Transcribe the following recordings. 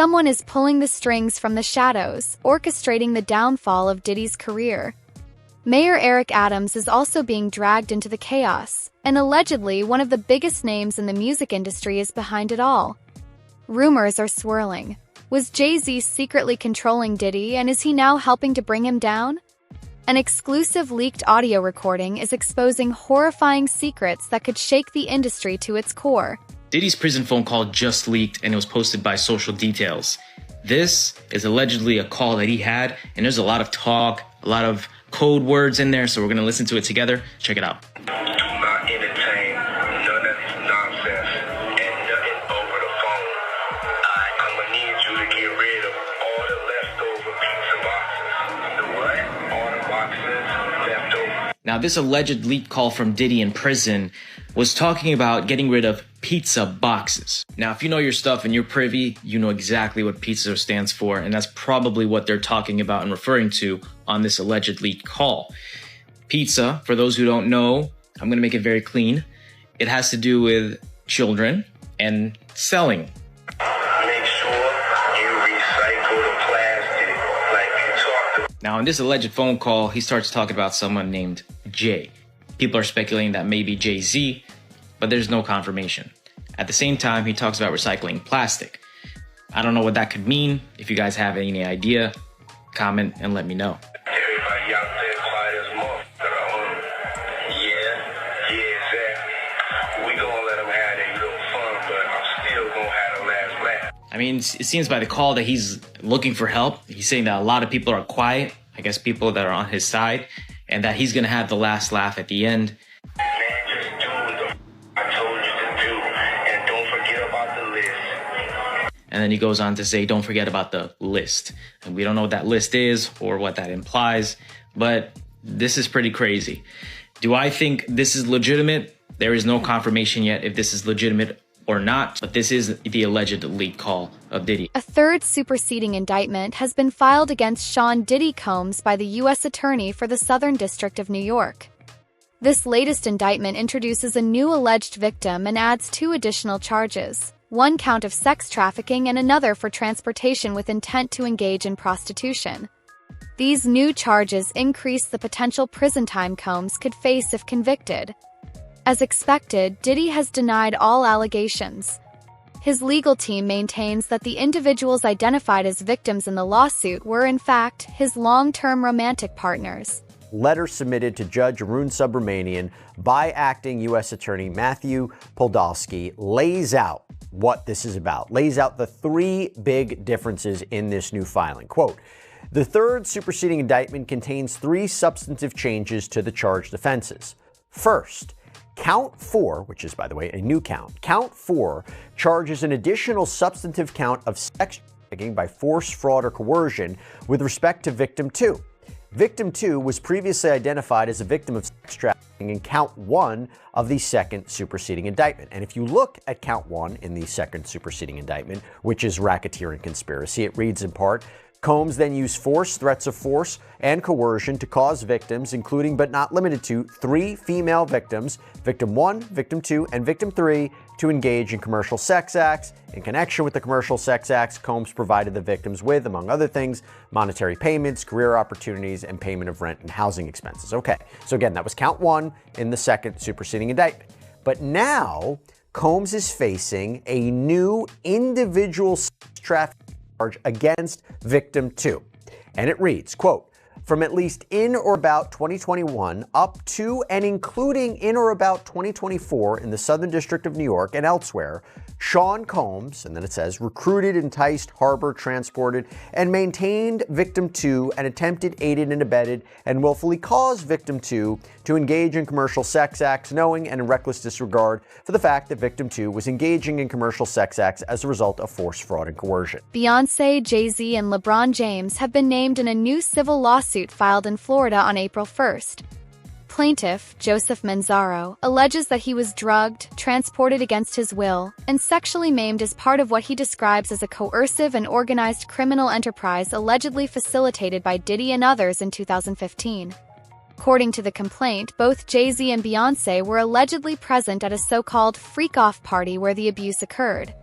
Someone is pulling the strings from the shadows, orchestrating the downfall of Diddy's career. Mayor Eric Adams is also being dragged into the chaos, and allegedly one of the biggest names in the music industry is behind it all. Rumors are swirling. Was JayZ secretly controlling Diddy, and is he now helping to bring him down? An exclusive leaked audio recording is exposing horrifying secrets that could shake the industry to its core. Diddy's prison phone call just leaked and it was posted by Social Details. This is allegedly a call that he had, and there's a lot of talk, a lot of code words in there, so we're gonna listen to it together. Check it out. Do not entertain none of this nonsense and nothing over the phone. I'm gonna need you to get rid of all the leftover pizza boxes. The what? All the boxes leftover. Now, this alleged leaked call from Diddy in prison was talking about getting rid of pizza boxes. Now, if you know your stuff and you're privy, you know exactly what pizza stands for, and that's probably what they're talking about and referring to on this alleged leaked call. Pizza, for those who don't know, I'm gonna make it very clean. It has to do with children and selling. Make sure you recycle the plastic like you talked about. Now, in this alleged phone call, he starts talking about someone named Jay. People are speculating that maybe JayZ, but there's no confirmation. At the same time, he talks about recycling plastic. I don't know what that could mean. If you guys have any idea, comment and let me know. Everybody out there quiet as motherfucker. Yeah, we gonna let them have their little fun, but I'm still gonna have the last laugh. I mean, it seems by the call that he's looking for help. He's saying that a lot of people are quiet, I guess people that are on his side, and that he's gonna have the last laugh at the end. Man, just do what I told you to do, and don't forget about the list. And then he goes on to say, don't forget about the list. And we don't know what that list is or what that implies, but this is pretty crazy. Do I think this is legitimate? There is no confirmation yet if this is legitimate or not, but this is the alleged leaked call of Diddy. A third superseding indictment has been filed against Sean Diddy Combs by the U.S. Attorney for the Southern District of New York. This latest indictment introduces a new alleged victim and adds 2 additional charges, one count of sex trafficking and another for transportation with intent to engage in prostitution. These new charges increase the potential prison time Combs could face if convicted. As expected, Diddy has denied all allegations. His legal team maintains that the individuals identified as victims in the lawsuit were, in fact, his long-term romantic partners. Letter submitted to Judge Arun Subramanian by acting U.S. Attorney Matthew Podolsky lays out what this is about, lays out the 3 big differences in this new filing. Quote, the third superseding indictment contains 3 substantive changes to the charged offenses. First, Count 4, which is, by the way, a new count, Count 4 charges an additional substantive count of sex trafficking by force, fraud, or coercion with respect to Victim 2. Victim 2 was previously identified as a victim of sex trafficking in Count 1 of the second superseding indictment. And if you look at Count 1 in the second superseding indictment, which is racketeering conspiracy, it reads in part, Combs then used force, threats of force, and coercion to cause victims, including but not limited to 3 female victims, Victim 1, Victim 2, and Victim 3, to engage in commercial sex acts. In connection with the commercial sex acts, Combs provided the victims with, among other things, monetary payments, career opportunities, and payment of rent and housing expenses. Okay, so again, that was Count 1 in the second superseding indictment. But now, Combs is facing a new individual sex trafficking charge against Victim 2. And it reads, quote, from at least in or about 2021 up to and including in or about 2024 in the Southern District of New York and elsewhere, Sean Combs, and then it says, recruited, enticed, harbored, transported, and maintained Victim 2 and attempted, aided, and abetted, and willfully caused Victim 2 to engage in commercial sex acts, knowing and in reckless disregard for the fact that Victim 2 was engaging in commercial sex acts as a result of force, fraud, and coercion. Beyoncé, JayZ, and LeBron James have been named in a new civil lawsuit filed in Florida on April 1st. Plaintiff, Joseph Manzaro, alleges that he was drugged, transported against his will, and sexually maimed as part of what he describes as a coercive and organized criminal enterprise allegedly facilitated by Diddy and others in 2015. According to the complaint, both JayZ and Beyoncé were allegedly present at a so-called freak-off party where the abuse occurred.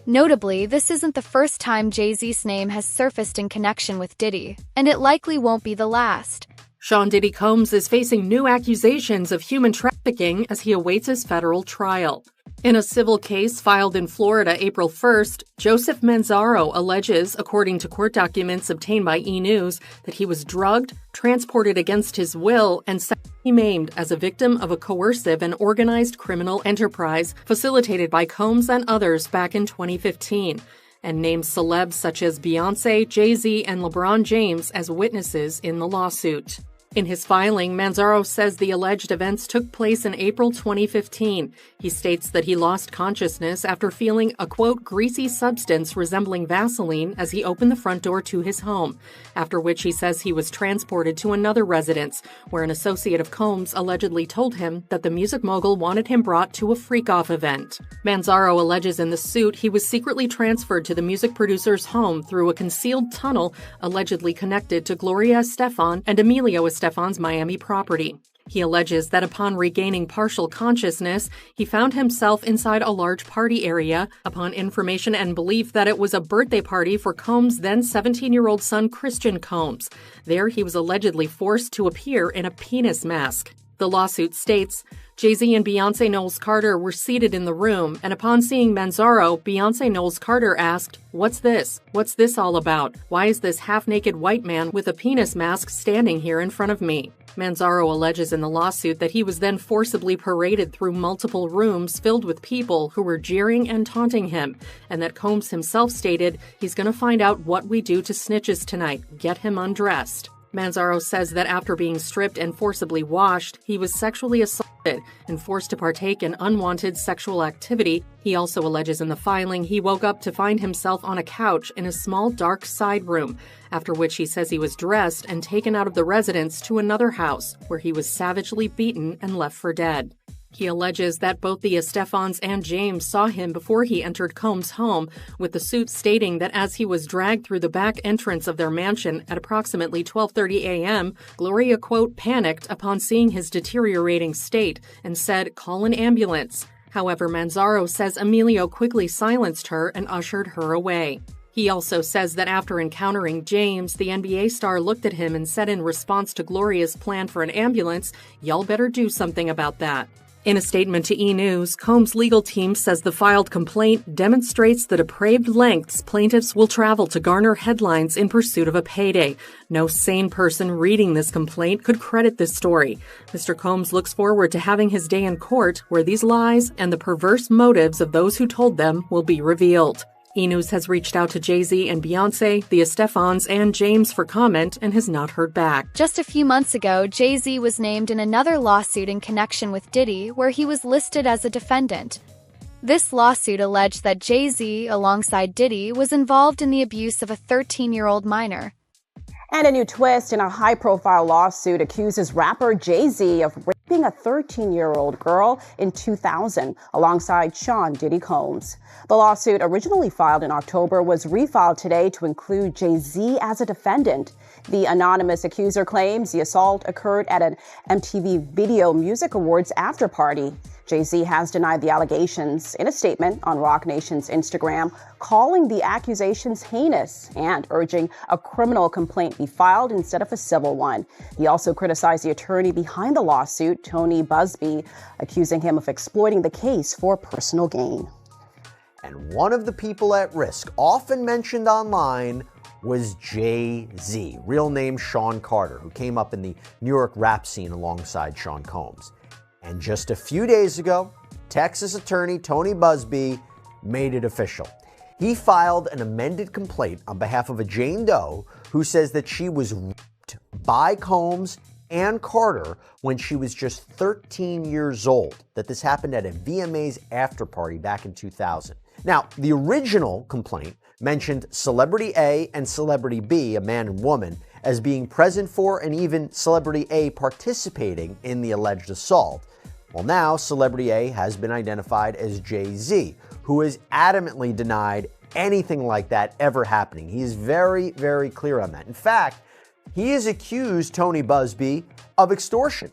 Notably, this isn't the first time JayZ's name has surfaced in connection with Diddy, and it likely won't be the last. Sean Diddy Combs is facing new accusations of human trafficking as he awaits his federal trial. In a civil case filed in Florida April 1st, Joseph Manzaro alleges, according to court documents obtained by E! News, that he was drugged, transported against his will, and sexually maimed as a victim of a coercive and organized criminal enterprise facilitated by Combs and others back in 2015, and names celebs such as Beyonce, JayZ, and LeBron James as witnesses in the lawsuit. In his filing, Manzaro says the alleged events took place in April 2015. He states that he lost consciousness after feeling a, quote, greasy substance resembling Vaseline as he opened the front door to his home, after which he says he was transported to another residence, where an associate of Combs allegedly told him that the music mogul wanted him brought to a freak-off event. Manzaro alleges in the suit he was secretly transferred to the music producer's home through a concealed tunnel allegedly connected to Gloria Estefan and Emilio Estefan's Miami property. He alleges that upon regaining partial consciousness, he found himself inside a large party area upon information and belief that it was a birthday party for Combs' then 17-year-old son Christian Combs. There, he was allegedly forced to appear in a penis mask. The lawsuit states, JayZ and Beyonce Knowles Carter were seated in the room, and upon seeing Manzaro, Beyonce Knowles Carter asked, "What's this? What's this all about? Why is this half-naked white man with a penis mask standing here in front of me?" Manzaro alleges in the lawsuit that he was then forcibly paraded through multiple rooms filled with people who were jeering and taunting him, and that Combs himself stated, "He's going to find out what we do to snitches tonight. Get him undressed." Manzaro says that after being stripped and forcibly washed, he was sexually assaulted and forced to partake in unwanted sexual activity. He also alleges in the filing he woke up to find himself on a couch in a small dark side room, after which he says he was dressed and taken out of the residence to another house, where he was savagely beaten and left for dead. He alleges that both the Estefans and James saw him before he entered Combs' home, with the suit stating that as he was dragged through the back entrance of their mansion at approximately 12:30 a.m., Gloria, quote, panicked upon seeing his deteriorating state and said, "Call an ambulance." However, Manzaro says Emilio quickly silenced her and ushered her away. He also says that after encountering James, the NBA star looked at him and said in response to Gloria's plan for an ambulance, "Y'all better do something about that." In a statement to E! News, Combs' legal team says the filed complaint demonstrates the depraved lengths plaintiffs will travel to garner headlines in pursuit of a payday. No sane person reading this complaint could credit this story. Mr. Combs looks forward to having his day in court, where these lies and the perverse motives of those who told them will be revealed. E! News has reached out to JayZ and Beyonce, the Estefans, and James for comment and has not heard back. Just a few months ago, JayZ was named in another lawsuit in connection with Diddy, where he was listed as a defendant. This lawsuit alleged that JayZ, alongside Diddy, was involved in the abuse of a 13-year-old minor. And a new twist in a high-profile lawsuit accuses rapper JayZ of raping a 13-year-old girl in 2000 alongside Sean Diddy Combs. The lawsuit, originally filed in October, was refiled today to include JayZ as a defendant. The anonymous accuser claims the assault occurred at an MTV Video Music Awards after-party. JayZ has denied the allegations in a statement on Roc Nation's Instagram, calling the accusations heinous and urging a criminal complaint be filed instead of a civil one. He also criticized the attorney behind the lawsuit, Tony Busby, accusing him of exploiting the case for personal gain. And one of the people at risk, often mentioned online, was JayZ, real name Sean Carter, who came up in the New York rap scene alongside Sean Combs. And just a few days ago, Texas attorney Tony Busby made it official. He filed an amended complaint on behalf of a Jane Doe who says that she was raped by Combs and Carter when she was just 13 years old, that this happened at a VMA's after party back in 2000. Now, the original complaint mentioned Celebrity A and Celebrity B, a man and woman, as being present for and even Celebrity A participating in the alleged assault. Well, now Celebrity A has been identified as JayZ, who has adamantly denied anything like that ever happening. He is very, very clear on that. In fact, he has accused Tony Busby of extortion.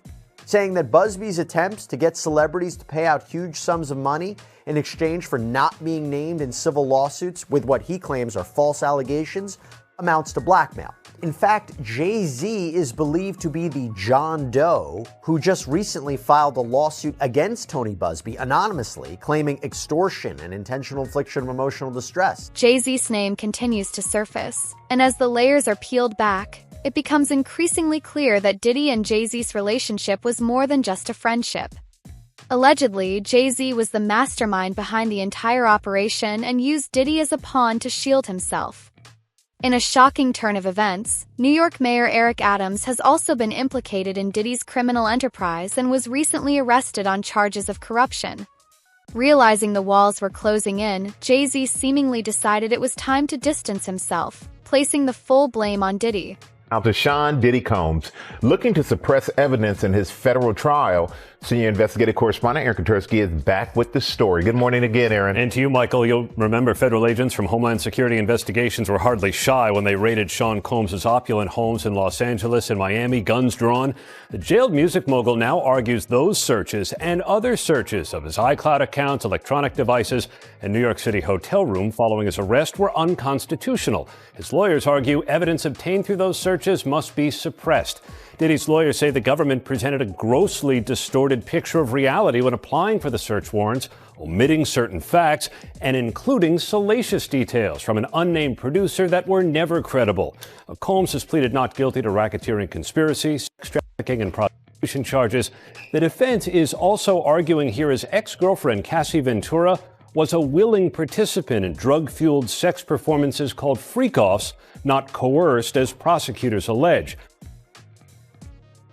saying that Busby's attempts to get celebrities to pay out huge sums of money in exchange for not being named in civil lawsuits with what he claims are false allegations amounts to blackmail. In fact, JayZ is believed to be the John Doe who just recently filed a lawsuit against Tony Busby anonymously, claiming extortion and intentional infliction of emotional distress. JayZ's name continues to surface, and as the layers are peeled back, it becomes increasingly clear that Diddy and JayZ's relationship was more than just a friendship. Allegedly, JayZ was the mastermind behind the entire operation and used Diddy as a pawn to shield himself. In a shocking turn of events, New York Mayor Eric Adams has also been implicated in Diddy's criminal enterprise and was recently arrested on charges of corruption. Realizing the walls were closing in, JayZ seemingly decided it was time to distance himself, placing the full blame on Diddy. Now to Sean Diddy Combs, looking to suppress evidence in his federal trial. Senior investigative correspondent Aaron Katersky is back with the story. Good morning again, Aaron. And to you, Michael. You'll remember federal agents from Homeland Security investigations were hardly shy when they raided Sean Combs' opulent homes in Los Angeles and Miami, guns drawn. The jailed music mogul now argues those searches and other searches of his iCloud accounts, electronic devices, and New York City hotel room following his arrest were unconstitutional. His lawyers argue evidence obtained through those searches must be suppressed. Diddy's lawyers say the government presented a grossly distorted picture of reality when applying for the search warrants, omitting certain facts and including salacious details from an unnamed producer that were never credible. Combs has pleaded not guilty to racketeering conspiracy, sex trafficking, and prostitution charges. The defense is also arguing here his ex-girlfriend, Cassie Ventura, was a willing participant in drug-fueled sex performances called freak-offs, not coerced as prosecutors allege.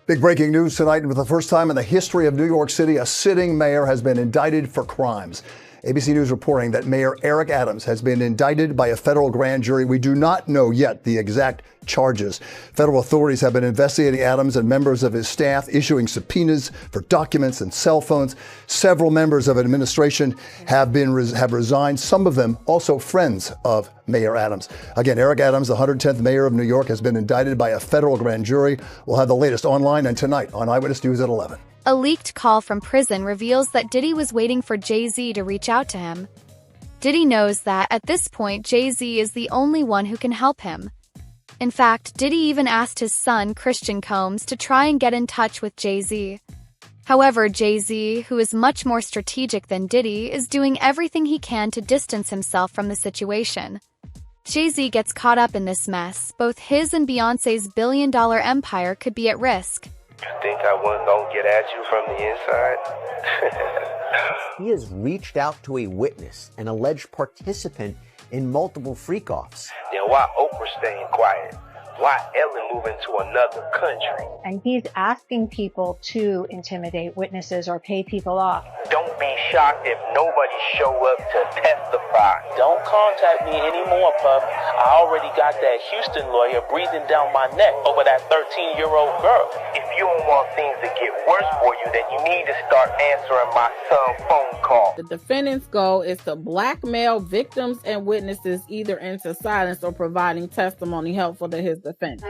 Big breaking news tonight, and for the first time in the history of New York City, a sitting mayor has been indicted for crimes. ABC News reporting that Mayor Eric Adams has been indicted by a federal grand jury. We do not know yet the exact charges. Federal authorities have been investigating Adams and members of his staff, issuing subpoenas for documents and cell phones. Several members of administration have resigned, some of them also friends of Mayor Adams. Again, Eric Adams, the 110th mayor of New York, has been indicted by a federal grand jury. We'll have the latest online and tonight on Eyewitness News at 11. A leaked call from prison reveals that Diddy was waiting for JayZ to reach out to him. Diddy knows that, at this point, JayZ is the only one who can help him. In fact, Diddy even asked his son, Christian Combs, to try and get in touch with JayZ. However, JayZ, who is much more strategic than Diddy, is doing everything he can to distance himself from the situation. JayZ gets caught up in this mess. Both his and Beyoncé's billion-dollar empire could be at risk. You think I wasn't gonna get at you from the inside? He has reached out to a witness, an alleged participant in multiple freak-offs. Then why Oprah staying quiet? Why Ellen moving to another country? And he's asking people to intimidate witnesses or pay people off. Don't be shocked if nobody show up to testify. Don't contact me anymore, Puff. I already got that Houston lawyer breathing down my neck over that 13-year-old girl. If you don't want things to get worse for you, then you need to start answering my son's phone call. The defendant's goal is to blackmail victims and witnesses either into silence or providing testimony helpful to his defense.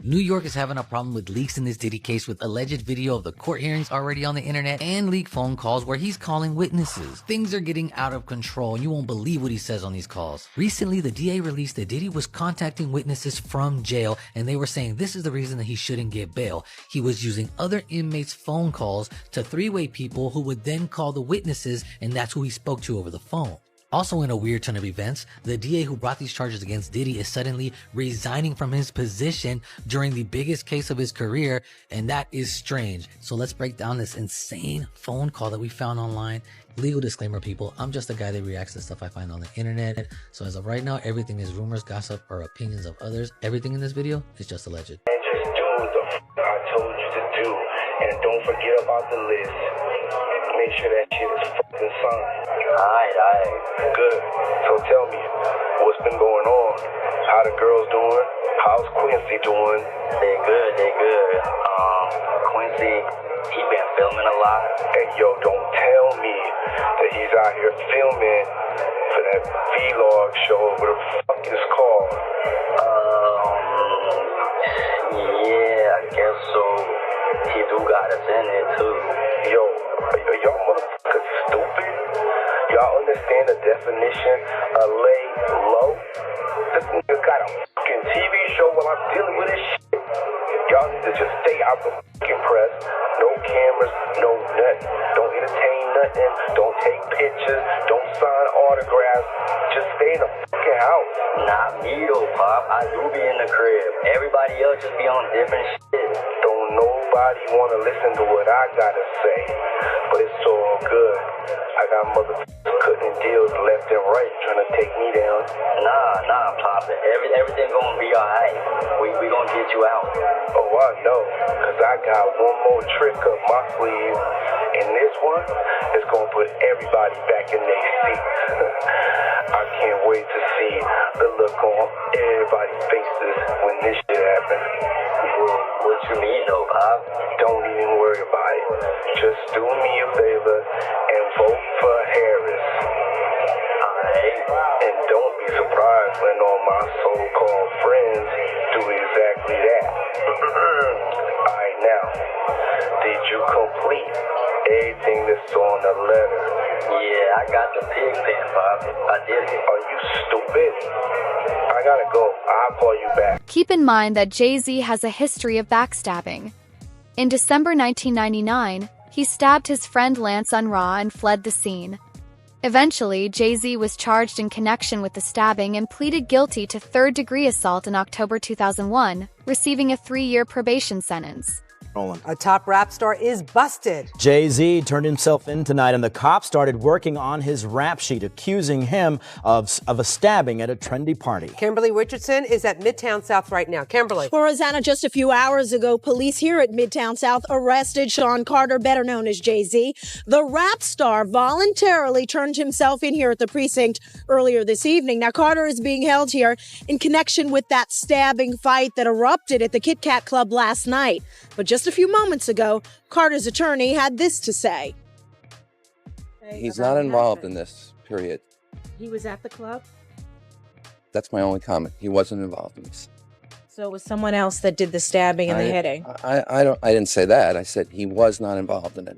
New York is having a problem with leaks in this Diddy case, with alleged video of the court hearings already on the internet and leaked phone calls where he's calling witnesses. Things are getting out of control and you won't believe what he says on these calls. Recently, the DA released that Diddy was contacting witnesses from jail and they were saying this is the reason that he shouldn't get bail. He was using other inmates' phone calls to three-way people who would then call the witnesses, and that's who he spoke to over the phone. Also, in a weird turn of events, the DA who brought these charges against Diddy is suddenly resigning from his position during the biggest case of his career, and that is strange. So let's break down this insane phone call that we found online. Legal disclaimer, people, I'm just a guy that reacts to stuff I find on the internet. So as of right now, everything is rumors, gossip, or opinions of others. Everything in this video is just alleged. And just do what the I told you to do, and don't forget about the list. Make sure that shit is fucking signed. Alright. Good. So tell me, what's been going on? How the girls doing? How's Quincy doing? They good. Quincy, he been filming a lot. Hey, yo, don't tell me that he's out here filming for that vlog show. What the fuck is called? Yeah, I guess so. got us in it too. Yo, y'all motherfuckers stupid? Y'all understand the definition of lay low? This nigga got a fucking TV show while I'm dealing with this shit. Y'all need to just stay out the fucking press. No cameras, no nothing. Don't entertain nothing. Don't take pictures. Don't sign autographs. Just stay in the fucking house. Not me though, Pop. I do be in the crib. Everybody else just be on different shit. Don't nobody want to listen to what I gotta say. But it's all good. I got motherfuckers cutting deals left and right trying to take me down. Nah, Pop. Everything gonna be alright. We gonna get you out. Oh, I know. Cause I got one more trick up my sleeve. And this one is gonna put everybody back in their seats. I can't wait to see the look on everybody's faces when this shit happens. What you mean though, Pop? Don't even worry about it. Just do me a favor and vote for Harris. And don't be surprised when all my so-called friends do exactly that. Alright, now, did you complete everything that's on the letter? Yeah, I got the pig pen, Bob. I did it. Are you stupid? I gotta go. I'll call you back. Keep in mind that JayZ has a history of backstabbing. In December 1999, he stabbed his friend Lance Unruh and fled the scene. Eventually, JayZ was charged in connection with the stabbing and pleaded guilty to third-degree assault in October 2001, receiving a 3-year probation sentence. A top rap star is busted. JayZ turned himself in tonight, and the cops started working on his rap sheet, accusing him of a stabbing at a trendy party. Kimberly Richardson is at Midtown South right now. Kimberly. Well, Rosanna, just a few hours ago, police here at Midtown South arrested Sean Carter, better known as JayZ. The rap star voluntarily turned himself in here at the precinct earlier this evening. Now, Carter is being held here in connection with that stabbing fight that erupted at the Kit Kat Club last night. But just a few moments ago, Carter's attorney had this to say. He's not involved in this, period. He was at the club? That's my only comment. He wasn't involved in this. So it was someone else that did the stabbing and the hitting? I didn't say that. I said he was not involved in it.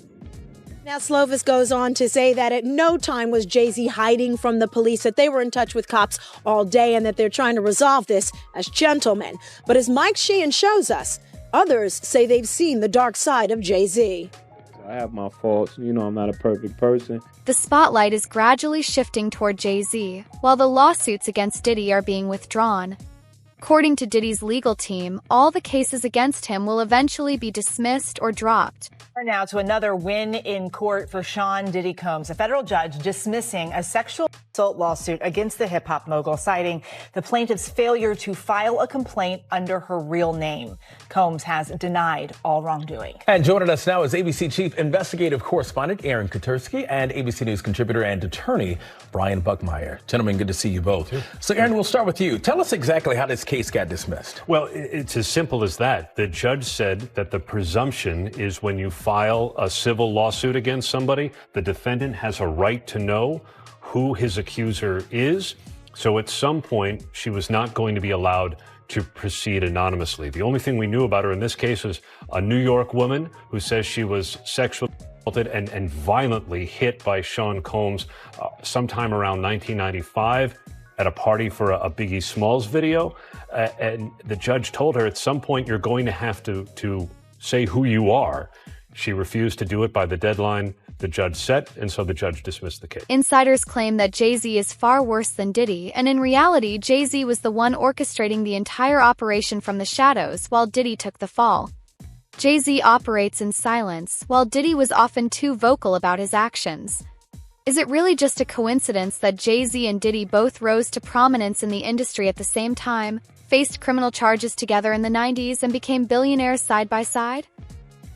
Now, Slovis goes on to say that at no time was JayZ hiding from the police, that they were in touch with cops all day and that they're trying to resolve this as gentlemen. But as Mike Sheehan shows us, others say they've seen the dark side of JayZ. I have my faults. You know, I'm not a perfect person. The spotlight is gradually shifting toward JayZ, while the lawsuits against Diddy are being withdrawn. According to Diddy's legal team, all the cases against him will eventually be dismissed or dropped. Now to another win in court for Sean Diddy Combs. A federal judge dismissing a sexual assault lawsuit against the hip-hop mogul, citing the plaintiff's failure to file a complaint under her real name. Combs has denied all wrongdoing. And joining us now is ABC Chief Investigative Correspondent Aaron Katersky and ABC News contributor and attorney Brian Buckmeyer. Gentlemen, good to see you both. So Aaron, we'll start with you. Tell us exactly how this case got dismissed. Well, it's as simple as that. The judge said that the presumption is when you file a civil lawsuit against somebody, the defendant has a right to know who his accuser is. So at some point, she was not going to be allowed to proceed anonymously. The only thing we knew about her in this case is a New York woman who says she was sexually assaulted and violently hit by Sean Combs sometime around 1995 at a party for a Biggie Smalls video. And the judge told her at some point you're going to have to say who you are. She refused to do it by the deadline the judge set, and so the judge dismissed the case. Insiders claim that JayZ is far worse than Diddy, and in reality, JayZ was the one orchestrating the entire operation from the shadows while Diddy took the fall. JayZ operates in silence, while Diddy was often too vocal about his actions. Is it really just a coincidence that JayZ and Diddy both rose to prominence in the industry at the same time, faced criminal charges together in the 90s, and became billionaires side by side?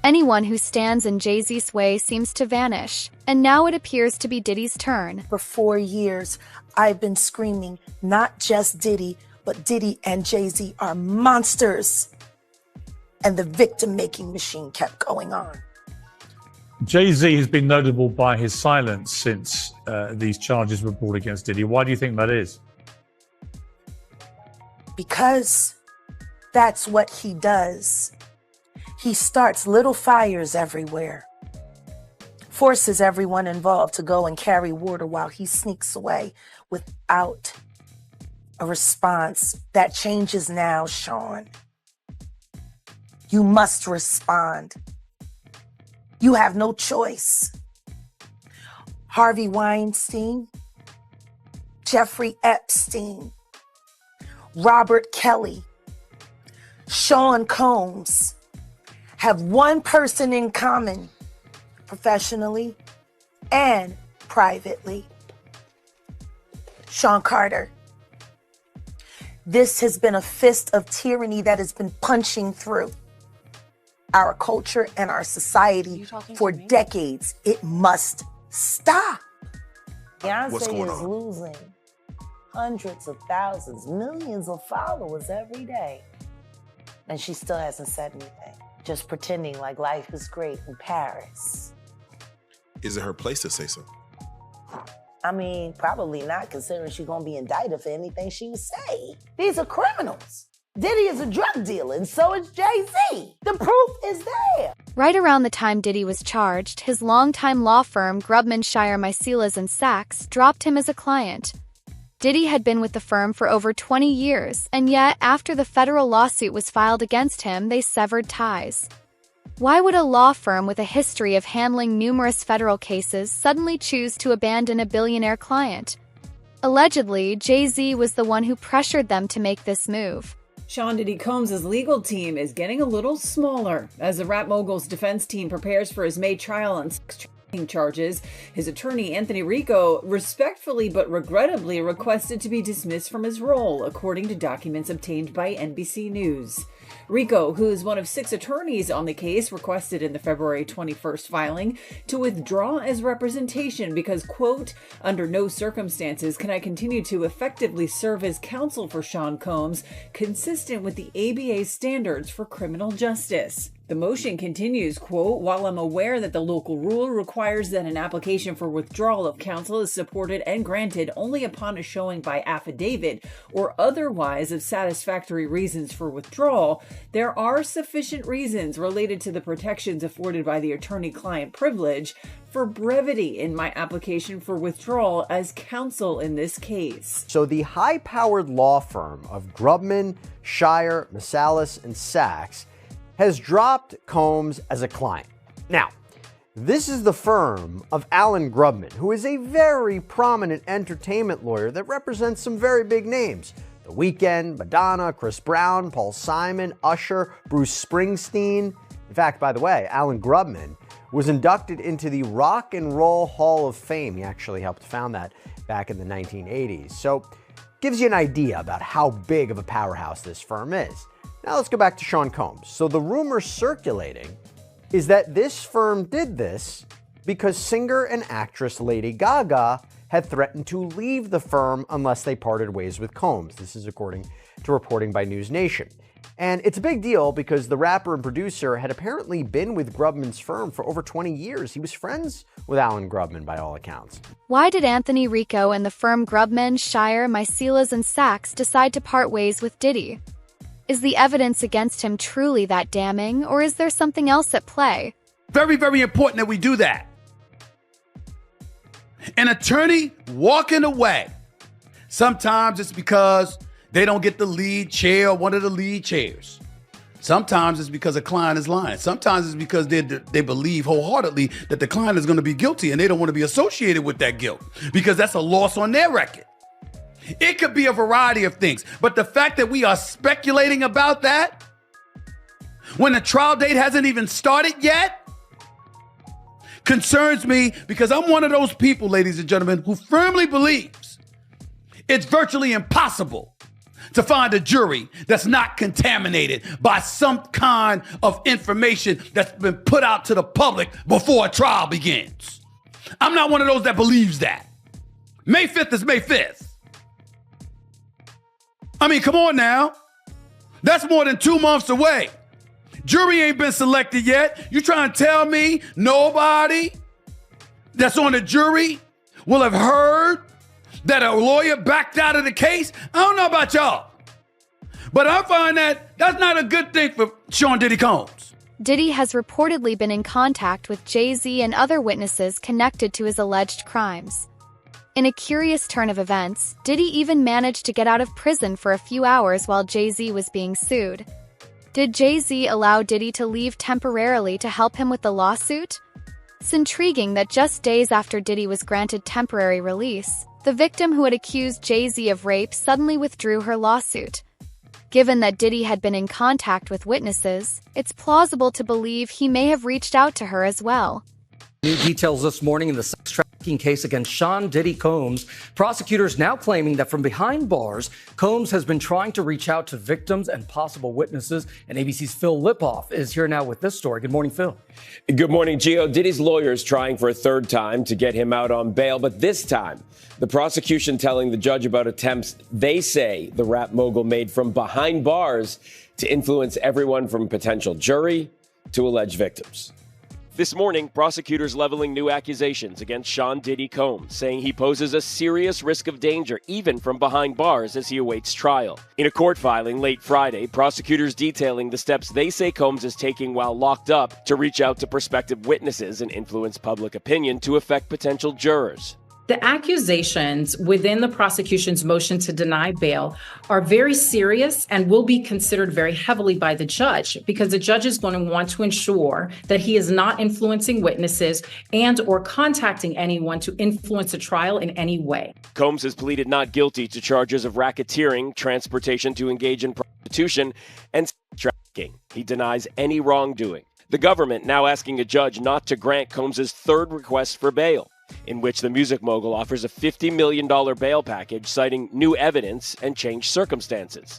Anyone who stands in JayZ's way seems to vanish, and now it appears to be Diddy's turn. For 4 years, I've been screaming, not just Diddy, but Diddy and JayZ are monsters. And the victim-making machine kept going on. JayZ has been notable by his silence since these charges were brought against Diddy. Why do you think that is? Because that's what he does. He starts little fires everywhere, forces everyone involved to go and carry water while he sneaks away without a response. That changes now, Sean. You must respond. You have no choice. Harvey Weinstein, Jeffrey Epstein, Robert Kelly, Sean Combs have one person in common, professionally and privately. Sean Carter. This has been a fist of tyranny that has been punching through our culture and our society for decades. It must stop. Beyonce is losing hundreds of thousands, millions of followers every day. And she still hasn't said anything, just pretending like life is great in Paris. Is it her place to say so? I mean, probably not, considering she's gonna be indicted for anything she would say. These are criminals. Diddy is a drug dealer, and so is JayZ. The proof is there. Right around the time Diddy was charged, his longtime law firm, Grubman, Shire, Mycelas & Sachs, dropped him as a client. Diddy had been with the firm for over 20 years, and yet, after the federal lawsuit was filed against him, they severed ties. Why would a law firm with a history of handling numerous federal cases suddenly choose to abandon a billionaire client? Allegedly, JayZ was the one who pressured them to make this move. Sean Diddy Combs' legal team is getting a little smaller. As the rap mogul's defense team prepares for his May trial on sex trafficking charges, his attorney Anthony Rico respectfully but regrettably requested to be dismissed from his role, according to documents obtained by NBC News. Rico, who is one of 6 attorneys on the case, requested in the February 21st filing to withdraw as representation because, quote, under no circumstances can I continue to effectively serve as counsel for Sean Combs, consistent with the ABA's standards for criminal justice. The motion continues, quote, while I'm aware that the local rule requires that an application for withdrawal of counsel is supported and granted only upon a showing by affidavit or otherwise of satisfactory reasons for withdrawal, there are sufficient reasons related to the protections afforded by the attorney-client privilege for brevity in my application for withdrawal as counsel in this case. So the high-powered law firm of Grubman, Shire, Mycelas, and Sachs has dropped Combs as a client. Now, this is the firm of Alan Grubman, who is a very prominent entertainment lawyer that represents some very big names. The Weeknd, Madonna, Chris Brown, Paul Simon, Usher, Bruce Springsteen. In fact, by the way, Alan Grubman was inducted into the Rock and Roll Hall of Fame. He actually helped found that back in the 1980s. So, gives you an idea about how big of a powerhouse this firm is. Now let's go back to Sean Combs. So the rumor circulating is that this firm did this because singer and actress Lady Gaga had threatened to leave the firm unless they parted ways with Combs. This is according to reporting by News Nation. And it's a big deal because the rapper and producer had apparently been with Grubman's firm for over 20 years. He was friends with Alan Grubman by all accounts. Why did Anthony Rico and the firm Grubman, Shire, Mycelas, & Sachs decide to part ways with Diddy? Is the evidence against him truly that damning, or is there something else at play? Very, very important that we do that. An attorney walking away. Sometimes it's because they don't get the lead chair or one of the lead chairs. Sometimes it's because a client is lying. Sometimes it's because they believe wholeheartedly that the client is going to be guilty and they don't want to be associated with that guilt because that's a loss on their record. It could be a variety of things, but the fact that we are speculating about that when the trial date hasn't even started yet concerns me because I'm one of those people, ladies and gentlemen, who firmly believes it's virtually impossible to find a jury that's not contaminated by some kind of information that's been put out to the public before a trial begins. I'm not one of those that believes that. May 5th is May 5th. I mean, come on now. That's more than 2 months away. Jury ain't been selected yet. You trying to tell me nobody that's on the jury will have heard that a lawyer backed out of the case? I don't know about y'all, but I find that that's not a good thing for Sean Diddy Combs. Diddy has reportedly been in contact with JayZ and other witnesses connected to his alleged crimes. In a curious turn of events, Diddy even managed to get out of prison for a few hours while JayZ was being sued. Did JayZ allow Diddy to leave temporarily to help him with the lawsuit? It's intriguing that just days after Diddy was granted temporary release, the victim who had accused JayZ of rape suddenly withdrew her lawsuit. Given that Diddy had been in contact with witnesses, it's plausible to believe he may have reached out to her as well. New details this morning in the sex trafficking case against Sean Diddy Combs. Prosecutors now claiming that from behind bars, Combs has been trying to reach out to victims and possible witnesses. And ABC's Phil Lipoff is here now with this story. Good morning, Phil. Good morning, Gio. Diddy's lawyers trying for a third time to get him out on bail, but this time, the prosecution telling the judge about attempts they say the rap mogul made from behind bars to influence everyone from potential jury to alleged victims. This morning, prosecutors leveling new accusations against Sean Diddy Combs, saying he poses a serious risk of danger even from behind bars as he awaits trial. In a court filing late Friday, prosecutors detailing the steps they say Combs is taking while locked up to reach out to prospective witnesses and influence public opinion to affect potential jurors. The accusations within the prosecution's motion to deny bail are very serious and will be considered very heavily by the judge because the judge is going to want to ensure that he is not influencing witnesses and or contacting anyone to influence a trial in any way. Combs has pleaded not guilty to charges of racketeering, transportation to engage in prostitution, and trafficking. He denies any wrongdoing. The government now asking a judge not to grant Combs' third request for bail, in which the music mogul offers a $50 million bail package citing new evidence and changed circumstances.